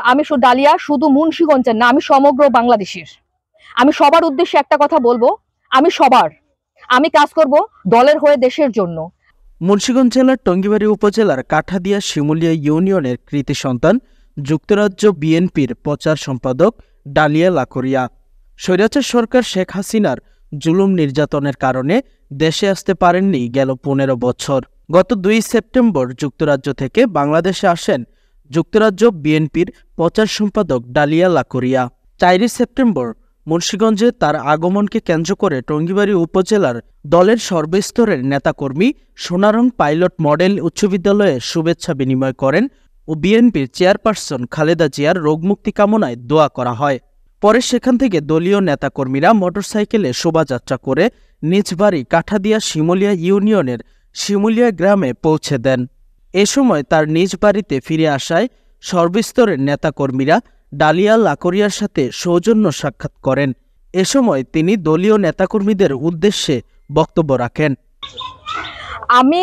আমি শুধু ডালিয়া শুধু মুন্সিগঞ্জের না, আমি সমগ্র বাংলাদেশের। আমি সবার উদ্দেশ্যে একটা কথা বলবো, আমি কাজ করব দলের হয়ে, দেশের জন্য। মুন্সিগঞ্জ জেলার টঙ্গিবাড়ি উপজেলার কাঠাদিয়া শিমুলিয়া ইউনিয়নের কৃতি সন্তান যুক্তরাজ্য বিএনপির প্রচার সম্পাদক ডালিয়া লাকরিয়া। স্বৈরাচার সরকার শেখ হাসিনার জুলুম নির্যাতনের কারণে দেশে আসতে পারেননি গেল 15 বছর। গত 2 সেপ্টেম্বর যুক্তরাজ্য থেকে বাংলাদেশে আসেন যুক্তরাজ্য বিএনপির প্রচার সম্পাদক ডালিয়া লাকরিয়া। 4 সেপ্টেম্বর মুন্সিগঞ্জে তার আগমনকে কেন্দ্র করে টঙ্গিবাড়ি উপজেলার দলের সর্বস্তরের নেতাকর্মী সোনারং পাইলট মডেল উচ্চ বিদ্যালয়ে শুভেচ্ছা বিনিময় করেন ও বিএনপির চেয়ারপারসন খালেদা জিয়ার রোগমুক্তি কামনায় দোয়া করা হয়। পরে সেখান থেকে দলীয় নেতাকর্মীরা মোটরসাইকেলে শোভাযাত্রা করে নিজ বাড়ি কাঠাদিয়া শিমুলিয়া ইউনিয়নের শিমুলিয়া গ্রামে পৌঁছে দেন। এ সময় তার নিজ বাড়িতে ফিরে আসায় সর্বস্তরের নেতাকর্মীরা ডালিয়া লাকরিয়ার সাথে সৌজন্য সাক্ষাৎ করেন। এ সময় তিনি দলীয় নেতাকর্মীদের উদ্দেশ্যে বক্তব্য রাখেন। আমি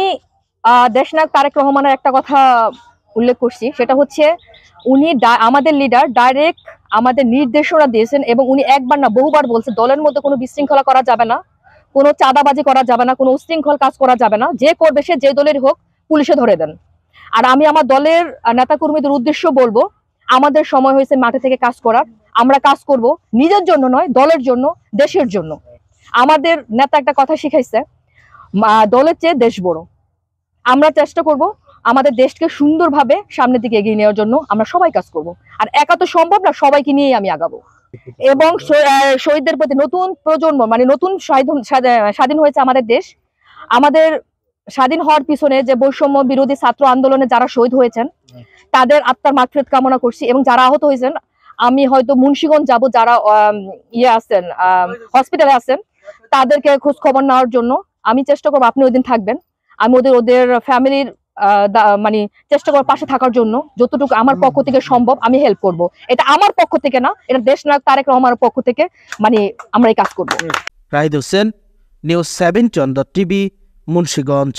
দেশনায়ক তারেক রহমানের একটা কথা উল্লেখ করছি, সেটা হচ্ছে উনি আমাদের লিডার ডাইরেক্ট আমাদের নির্দেশনা দিয়েছেন এবং উনি একবার না বহুবার বলছেন দলের মধ্যে কোনো বিশৃঙ্খলা করা যাবে না, কোনো চাঁদাবাজি করা যাবে না, কোনো উশৃঙ্খল কাজ করা যাবে না, যে করবে সে যে দলের হোক পুলিশে ধরে দেন। আর আমি আমার দলের নেতাকর্মীদের উদ্দেশ্য বলবো, আমাদের সময় হয়েছে মাঠে থেকে কাজ করার। আমরা কাজ করব নিজের জন্য নয়, দলের জন্য, দেশের জন্য। আমাদের নেতা একটা কথা শিখাইছে, দলের চেয়ে দেশ বড়। আমরা চেষ্টা করব আমাদের দেশকে সুন্দরভাবে সামনের দিকে এগিয়ে নেওয়ার জন্য। আমরা সবাই কাজ করব, আর একা তো সম্ভব না, সবাইকে নিয়েই আমি আগাবো। এবং শহীদদের প্রতি নতুন প্রজন্ম, মানে নতুন স্বাধীন হয়েছে আমাদের দেশ। আমাদের স্বাধীন হওয়ার পিছনে যে বৈষম্য বিরোধী ছাত্র আন্দোলনে যারা শহীদ হয়েছেন তাদের আত্মার মাগফিরাত কামনা করছি, এবং যারা আহত হয়েছেন আমি হয়তো মুন্সিগঞ্জ যাব, যারা আছেন হসপিটালে আছেন তাদেরকে খোঁজ খবর নেওয়ার জন্য আমি চেষ্টা করবো। আপনি ওই দিন থাকবেন, আমি ওদের ফ্যামিলির মানে চেষ্টা করবো পাশে থাকার জন্য। যতটুকু আমার পক্ষ থেকে সম্ভব আমি হেল্প করব। এটা আমার পক্ষ থেকে না, এটা দেশনায়ক তারেক রহমানের পক্ষ থেকে, মানে আমরা এই কাজ করবো। রাহিদ হোসেন, নিউজ 7 চন্দ্র টিভি, মুন্সিগঞ্জ।